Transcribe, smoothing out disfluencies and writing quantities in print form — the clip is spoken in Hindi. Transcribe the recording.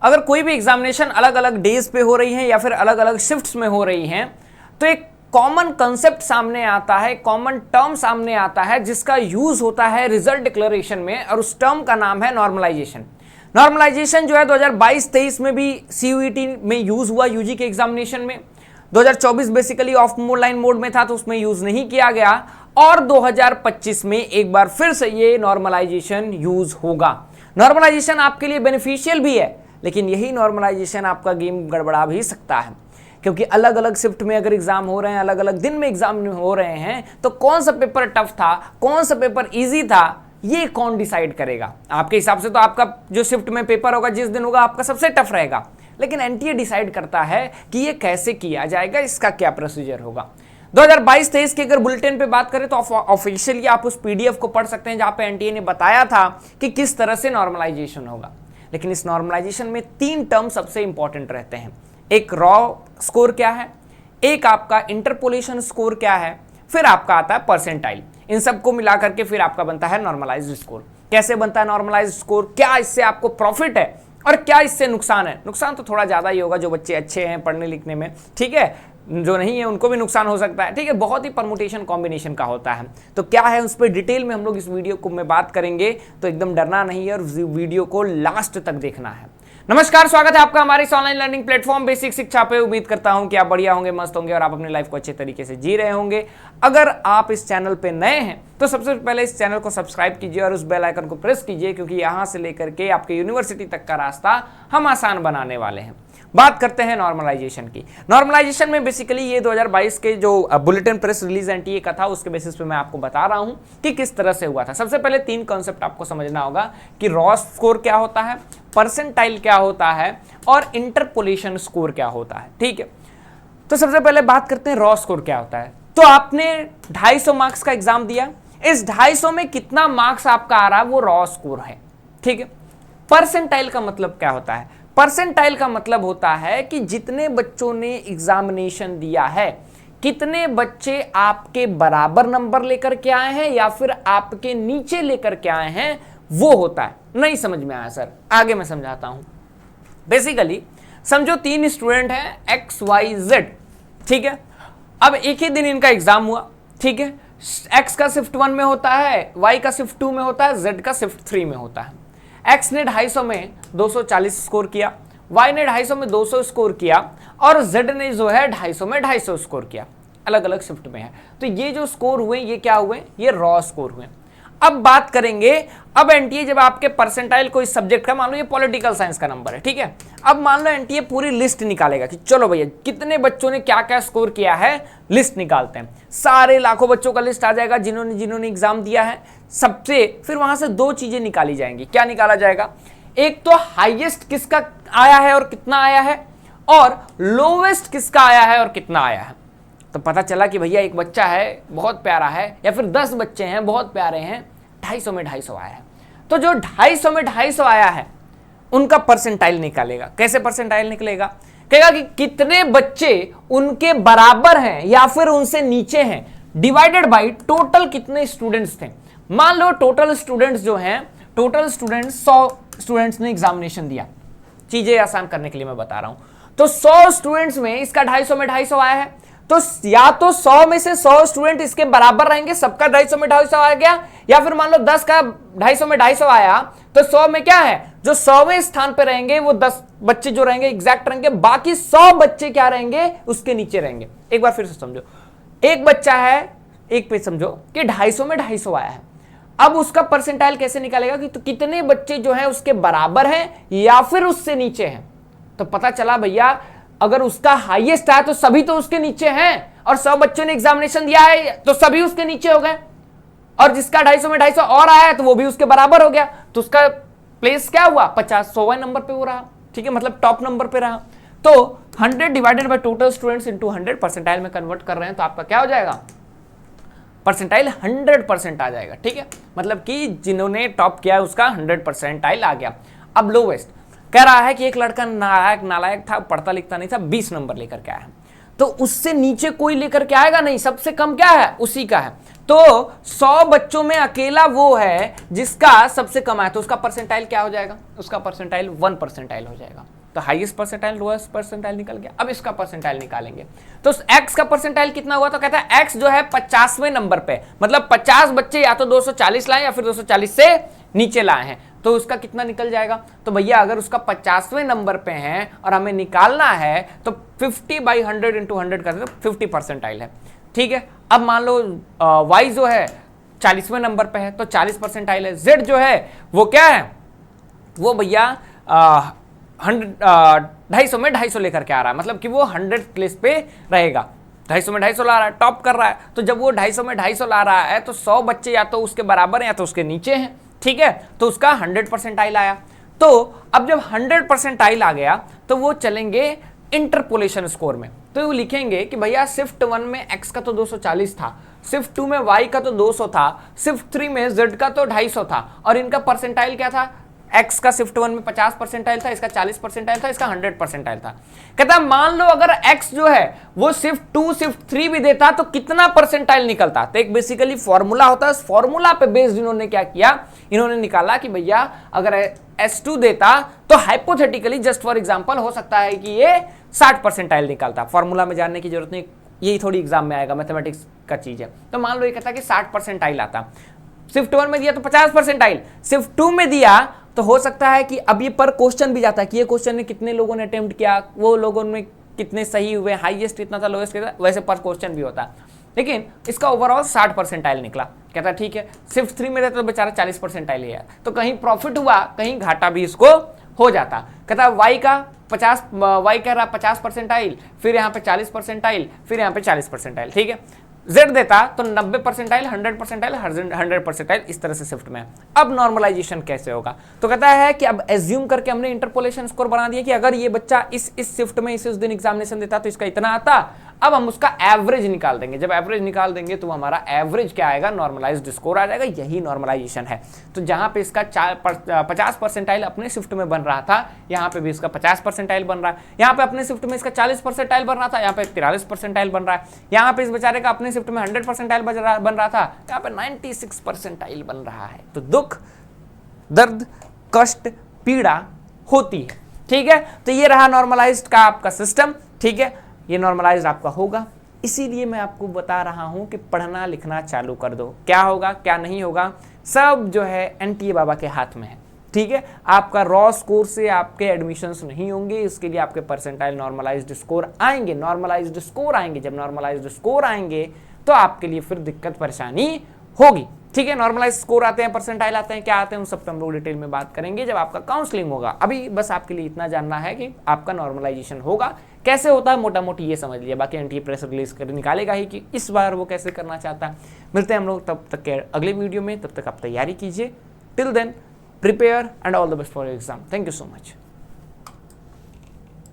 अगर कोई भी एग्जामिनेशन अलग अलग डेज पे हो रही है या फिर अलग अलग शिफ्ट्स में हो रही हैं, तो एक कॉमन कंसेप्ट सामने आता है, कॉमन टर्म सामने आता है जिसका यूज होता है रिजल्ट डिक्लेरेशन में, और उस टर्म का नाम है नॉर्मलाइजेशन। नॉर्मलाइजेशन जो है 2022-23 में भी सीयूईटी में यूज हुआ, यूजी के एग्जामिनेशन में। 2024 बेसिकली ऑफ लाइन मोड में था तो उसमें यूज नहीं किया गया, और 2025 में एक बार फिर से ये नॉर्मलाइजेशन यूज होगा। नॉर्मलाइजेशन आपके लिए बेनिफिशियल भी है, लेकिन यही नॉर्मलाइजेशन आपका गेम गड़बड़ा भी सकता है, क्योंकि अलग अलग शिफ्ट में अगर एग्जाम हो रहे हैं, अलग अलग दिन में एग्जाम हो रहे हैं, तो कौन सा पेपर टफ था, कौन सा पेपर इजी था, ये कौन डिसाइड करेगा? आपके हिसाब से तो आपका जो शिफ्ट में पेपर होगा जिस दिन होगा आपका सबसे टफ रहेगा, लेकिन एनटीए डिसाइड करता है कि ये कैसे किया जाएगा, इसका क्या प्रोसीजर होगा। 2022-23 के अगर बुलेटिन पे बात करें तो ऑफिशियली आप उस पीडीएफ को पढ़ सकते हैं, जहां पे एनटीए ने बताया था कि किस तरह से नॉर्मलाइजेशन होगा। लेकिन इस नॉर्मलाइजेशन में 3 टर्म सबसे इंपॉर्टेंट रहते हैं। एक रॉ स्कोर क्या है, एक आपका इंटरपोलेशन स्कोर क्या है, फिर आपका आता है परसेंटाइल। इन सबको मिला करके फिर आपका बनता है नॉर्मलाइज्ड स्कोर। कैसे बनता है नॉर्मलाइज्ड स्कोर, क्या इससे आपको प्रॉफिट है और क्या इससे नुकसान है? नुकसान तो थोड़ा ज्यादा ही होगा, जो बच्चे अच्छे हैं पढ़ने लिखने में, ठीक है, जो नहीं है उनको भी नुकसान हो सकता है, ठीक है, बहुत ही परमुटेशन कॉम्बिनेशन का होता है। तो क्या है उस पर डिटेल में हम लोग इस वीडियो को में बात करेंगे, तो एकदम डरना नहीं है और वीडियो को लास्ट तक देखना है। नमस्कार, स्वागत है आपका हमारे इस ऑनलाइन लर्निंग प्लेटफॉर्म बेसिक शिक्षा पे। उम्मीद करता हूं कि आप बढ़िया होंगे, मस्त होंगे और आप अपनी लाइफ को अच्छे तरीके से जी रहे होंगे। अगर आप इस चैनल पे नए हैं तो सबसे पहले इस चैनल को सब्सक्राइब कीजिए और उस बेल आइकन को प्रेस कीजिए, क्योंकि यहां से लेकर के आपके यूनिवर्सिटी तक का रास्ता हम आसान बनाने वाले हैं। बात करते हैं नॉर्मलाइजेशन की। नॉर्मलाइजेशन में बेसिकली ये 2022 के जो बुलेटिन प्रेस रिलीज एनटीए का था उसके बेसिस पे मैं आपको बता रहा हूं कि किस तरह से हुआ था। सबसे पहले 3 कॉन्सेप्ट आपको समझना होगा कि रॉ स्कोर क्या होता है, परसेंटाइल क्या होता है और इंटरपोलेशन स्कोर क्या होता है, ठीक है। तो सबसे पहले बात करते हैं रॉ स्कोर क्या होता है। तो आपने 250 मार्क्स का एग्जाम दिया, इस 250 में कितना मार्क्स आपका आ रहा है वो रॉ स्कोर है, ठीक है। परसेंटाइल का मतलब क्या होता है? परसेंटाइल का मतलब होता है कि जितने बच्चों ने एग्जामिनेशन दिया है, कितने बच्चे आपके बराबर नंबर लेकर के आए हैं या फिर आपके नीचे लेकर के आए हैं, वो होता है। नहीं समझ में आया सर? आगे मैं समझाता हूं। बेसिकली समझो 3 स्टूडेंट हैं एक्स वाई जेड, ठीक है। अब एक ही दिन इनका एग्जाम हुआ, ठीक है। एक्स का शिफ्ट 1 में होता है, वाई का शिफ्ट 2 में होता है, जेड का शिफ्ट 3 में होता है। एक्स ने 250 में 240 स्कोर किया, वाई ने 250 में 200 स्कोर किया और जेड ने जो है 250 में 250 स्कोर किया। अलग अलग शिफ्ट में है, तो ये जो स्कोर हुए ये क्या हुए? ये रॉ स्कोर हुए। अब बात करेंगे, अब एनटीए जब आपके परसेंटाइल कोई सब्जेक्ट का, मान लो ये पॉलिटिकल साइंस का नंबर है, ठीक है। अब मान लो एनटीए पूरी लिस्ट निकालेगा कि चलो भैया कितने बच्चों ने क्या क्या स्कोर किया है, लिस्ट निकालते हैं। सारे लाखों बच्चों का लिस्ट आ जाएगा जिन्होंने एग्जाम दिया है सबसे। फिर वहां से 2 चीजें निकाली जाएंगी। क्या निकाला जाएगा? एक तो हाईएस्ट किसका आया है और कितना आया है, और लोवेस्ट किसका आया है और कितना आया है। तो पता चला कि भैया एक बच्चा है बहुत प्यारा है, या फिर 10 बच्चे हैं बहुत प्यारे हैं, 250 में 250 आया है। तो जो 250 में 250 आया है उनका परसेंटाइल निकालेगा। कैसे परसेंटाइल निकलेगा? कहेगा कि कितने बच्चे उनके बराबर हैं या फिर उनसे नीचे हैं, डिवाइडेड बाई टोटल कितने स्टूडेंट्स थे। मान लो टोटल स्टूडेंट्स जो हैं, टोटल स्टूडेंट्स 100 स्टूडेंट्स ने एग्जामिनेशन दिया। चीजें आसान करने के लिए मैं बता रहा हूं। तो 100 स्टूडेंट्स में इसका 250 में 250 आया है, तो या तो 100 में से 100 स्टूडेंट इसके बराबर रहेंगे, सबका 250 में 250 आ गया, या फिर मान लो 10 का 250 में 250 आया, तो 100 में क्या है, जो 100वें स्थान पे रहेंगे वो 10 बच्चे जो रहेंगे एग्जैक्ट रहेंगे, बाकी 100 बच्चे क्या रहेंगे, उसके नीचे रहेंगे। एक बार फिर से समझो, एक बच्चा है, एक पे समझो कि 250 में 250 आया है। अब उसका परसेंटाइल कैसे निकालेगा कि तो कितने बच्चे जो हैं उसके बराबर हैं या फिर उससे नीचे हैं। तो पता चला भैया अगर उसका हाईएस्ट है तो सभी तो उसके नीचे हैं, और 100 बच्चों ने एग्जामिनेशन दिया है तो सभी उसके नीचे हो गए, और जिसका 250 में 250 और आया है तो वो भी उसके बराबर हो गया। तो उसका प्लेस क्या हुआ? 100वें नंबर पे वो रहा, ठीक है, मतलब टॉप नंबर पे रहा। तो 100 divided by total students into 100 percentile में कन्वर्ट कर रहे हैं, तो आपका क्या हो जाएगा? परसेंटाइल 100% आ जाएगा, ठीक है। मतलब कि जिन्होंने टॉप किया है उसका 100 परसेंटाइल आ गया। अब लोवेस्ट कह रहा है कि एक लड़का नालायक था, पढ़ता लिखता नहीं था, 20 नंबर लेकर के आया है, तो उससे नीचे कोई लेकर के आएगा नहीं, सबसे कम क्या है? उसी का है। तो 100 बच्चों में अकेला वो है जिसका सबसे कम आया, तो उसका परसेंटाइल क्या हो जाएगा, उसका परसेंटाइल 1 परसेंटाइल हो जाएगा। तो हाईएस्ट परसेंटाइल लोएस्ट परसेंटाइल निकल गया। अब इसका परसेंटाइल निकालेंगे, तो x का परसेंटाइल कितना हुआ, तो कहता है x जो है 50वें नंबर पे, मतलब 50 बच्चे या तो 240 लाए या फिर 240 से नीचे लाए हैं, तो उसका कितना निकल जाएगा। तो भैया अगर उसका 50वें नंबर पे है और हमें निकालना है तो 50/100 × 100 कर दे तो 50 परसेंटाइल है। ठीक है, अब मान लो y जो है 40वें नंबर पे है तो 40 परसेंटाइल है। z जो है वो क्या है, वो भैया 250 में 250 लेकर के आ रहा है, मतलब कि वो 100 प्लेस पे रहेगा, 250 में 250 ला रहा है, टॉप कर रहा है। तो जब वो 250 में 250 ला रहा है तो 100 बच्चे या तो उसके बराबर हैं या तो उसके नीचे हैं। ठीक है, तो उसका 100 परसेंटाइल आया। तो अब जब 100 परसेंटाइल आ गया तो वो चलेंगे इंटरपोलेशन स्कोर में, तो वो लिखेंगे कि भैया शिफ्ट 1 में x का तो 240 था, शिफ्ट 2 में y का तो 200 था, शिफ्ट 3 में z का तो 250 था, और इनका परसेंटाइल क्या था, x का शिफ्ट 1 में 50 परसेंटाइल था, इसका 40 परसेंटाइल था, इसका 100 परसेंटाइल था। कहता है मान लो अगर x जो है वो शिफ्ट 2 शिफ्ट 3 भी देता तो कितना परसेंटाइल निकलता। तो एक बेसिकली फॉर्मूला होता है, उस फॉर्मूला पे बेस्ड इन्होंने क्या किया, इन्होंने निकाला कि भैया अगर S2 देता तो हाइपोथेटिकली जस्ट फॉर एग्जांपल हो सकता है कि ये 60 परसेंटाइल निकलता। फॉर्मूला में जानने की जरूरत नहीं, यही थोड़ी एग्जाम में आएगा, मैथमेटिक्स का चीज है। तो मान लो ये कहता कि 60 परसेंटाइल आता, शिफ्ट 1 में दिया तो 50 परसेंटाइल, शिफ्ट 2 में दिया तो हो सकता है कि अब ये पर क्वेश्चन भी जाता है कि ये क्वेश्चन में कितने लोगों ने अटेम्प्ट किया, वो लोगों में कितने सही हुए, हाईएस्ट कितना था, लोएस्ट कितना, वैसे पर क्वेश्चन भी होता है। लेकिन इसका ओवरऑल 60 परसेंटाइल निकला। कहता ठीक है, शिफ्ट 3 में रहता तो बेचारा 40 परसेंटाइल है यार, तो कहीं प्रॉफिट हुआ कहीं घाटा भी इसको हो जाता। कहता वाई का 50, वाई कह रहा 50 परसेंटाइल, फिर यहाँ पे 40 परसेंटाइल, फिर यहाँ पे 40 परसेंटाइल। ठीक है, Z देता तो 90 परसेंटाइल, 100 परसेंटाइल, 100 परसेंटाइल, इस तरह से शिफ्ट में। अब नॉर्मलाइजेशन कैसे होगा, तो कहता है कि अब एज्यूम करके हमने इंटरपोलेशन स्कोर बना दिया कि अगर ये बच्चा इस शिफ्ट में इस दिन एग्जामिनेशन देता तो इसका इतना आता। अब हम उसका एवरेज निकाल देंगे, जब एवरेज निकाल देंगे तो हमारा एवरेज क्या आएगा, नॉर्मलाइज्ड स्कोर आ जाएगा। यही नॉर्मलाइजेशन है। तो जहां पे इसका 50 परसेंटाइल अपने शिफ्ट में बन रहा था, यहाँ पे भी इसका 50 परसेंटाइल बन रहा है। यहाँ पे अपने शिफ्ट में इसका 40 परसेंटाइल बन रहा था, यहाँ पे 43 परसेंटाइल बन रहा है। यहाँ पे इस बेचारे का अपने शिफ्ट में 100 परसेंटाइल बन रहा था, यहाँ पे 96 परसेंटाइल बन रहा है। तो दुख, दर्द, कष्ट, पीड़ा होती है। ठीक है, तो ये रहा नॉर्मलाइज्ड का आपका सिस्टम। ठीक है, ये नॉर्मलाइज्ड आपका होगा, इसीलिए मैं आपको बता रहा हूं कि पढ़ना लिखना चालू कर दो। क्या होगा क्या नहीं होगा सब जो है एनटीए बाबा के हाथ में है। ठीक है, आपका रॉ स्कोर से आपके एडमिशंस नहीं होंगे, इसके लिए आपके परसेंटाइल नॉर्मलाइज्ड स्कोर आएंगे, नॉर्मलाइज्ड स्कोर आएंगे। जब नॉर्मलाइज्ड स्कोर आएंगे तो आपके लिए फिर दिक्कत परेशानी होगी। ठीक है, नॉर्मलाइज स्कोर आते हैं, परसेंटाइल आते हैं, क्या आते हैं उन सब पे हम लोग डिटेल में बात करेंगे जब आपका काउंसलिंग होगा। अभी बस आपके लिए इतना जानना है कि आपका नॉर्मलाइजेशन होगा, कैसे होता है मोटा मोटी ये समझ लिया। बाकी एनटीए प्रेस रिलीज कर निकालेगा ही कि इस बार वो कैसे करना चाहता है। मिलते हैं हम लोग तब तक के अगले वीडियो में, तब तक आप तैयारी कीजिए। Till then prepare and all the best for your exam. Thank you so much.